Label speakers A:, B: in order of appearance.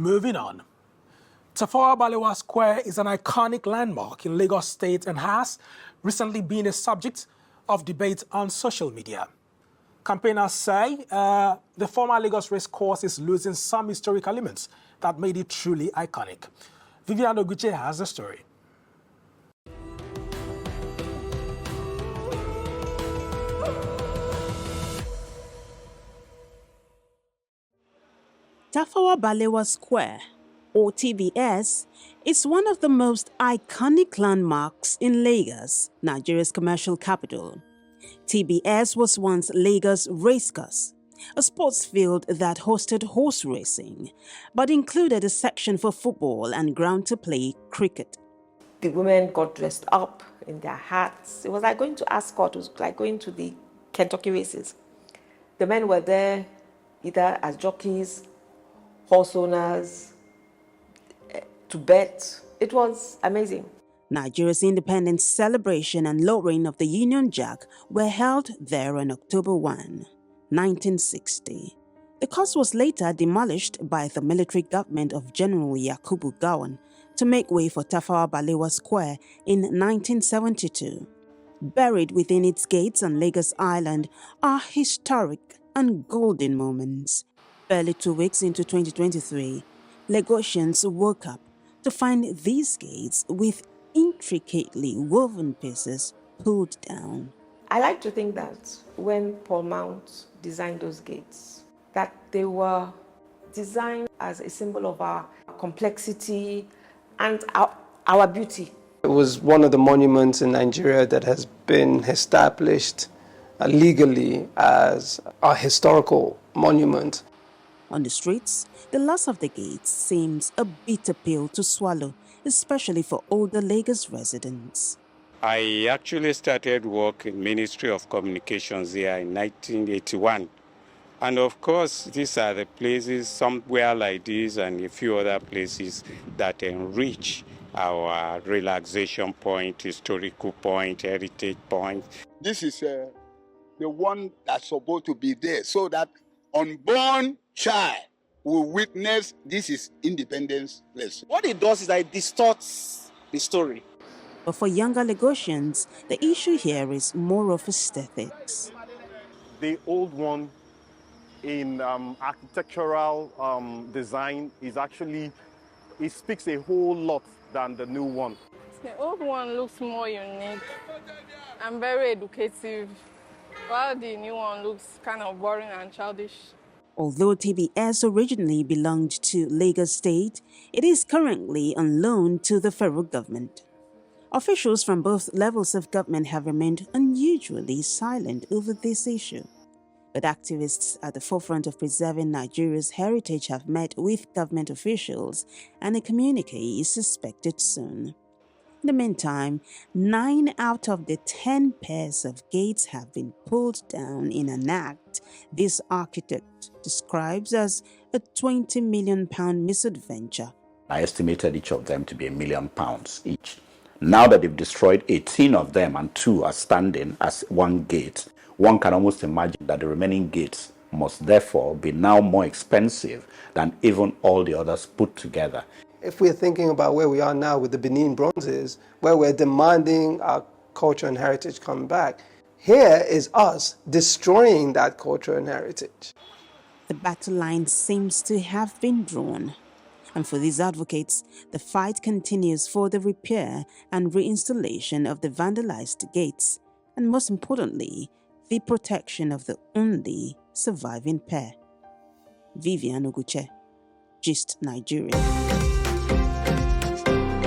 A: Moving on. Tafawa Balewa Square is an iconic landmark in Lagos State and has recently been a subject of debate on social media. Campaigners say the former Lagos race course is losing some historic elements that made it truly iconic. Vivian Oguche has the story.
B: Tafawa Balewa Square, or TBS, is one of the most iconic landmarks in Lagos, Nigeria's commercial capital. TBS was once Lagos Racecourse, a sports field that hosted horse racing, but included a section for football and ground to play cricket.
C: The women got dressed up in their hats. It was like going to Ascot, it was like going to the Kentucky races. The men were there either as jockeys, horse owners, to bet. It was amazing.
B: Nigeria's independence celebration and lowering of the Union Jack were held there on October 1, 1960. The course was later demolished by the military government of General Yakubu Gowon to make way for Tafawa Balewa Square in 1972. Buried within its gates on Lagos Island are historic and golden moments. Barely 2 weeks into 2023, Lagosians woke up to find these gates with intricately woven pieces pulled down.
C: I like to think that when Paul Mount designed those gates, that they were designed as a symbol of our complexity and our beauty.
D: It was one of the monuments in Nigeria that has been established legally as a historical monument.
B: On the streets, the loss of the gates seems a bitter pill to swallow, especially for older Lagos residents.
E: I actually started work in Ministry of Communications here in 1981. And of course, these are the places, somewhere like this and a few other places that enrich our relaxation point, historical point, heritage point.
F: This is the one that's supposed to be there so that unborn child will witness this is independence lesson.
G: What it does is that it distorts the story.
B: But for younger Lagosians, the issue here is more of aesthetics.
H: The old one in architectural design is actually, it speaks a whole lot than the new one.
I: The old one looks more unique and very educative, while the new one looks kind of boring and childish.
B: Although TBS originally belonged to Lagos State, it is currently on loan to the federal government. Officials from both levels of government have remained unusually silent over this issue. But activists at the forefront of preserving Nigeria's heritage have met with government officials, and a communique is suspected soon. In the meantime, 9 out of the 10 pairs of gates have been pulled down in an act this architect describes as a £20 million misadventure.
J: I estimated each of them to be £1 million each. Now that they've destroyed 18 of them and 2 are standing as one gate, one can almost imagine that the remaining gates must therefore be now more expensive than even all the others put together.
D: If we're thinking about where we are now with the Benin bronzes, where we're demanding our culture and heritage come back, here is us destroying that culture and heritage.
B: The battle line seems to have been drawn. And for these advocates, the fight continues for the repair and reinstallation of the vandalized gates, and most importantly, the protection of the only surviving pair. Vivian Oguche, Gist Nigeria.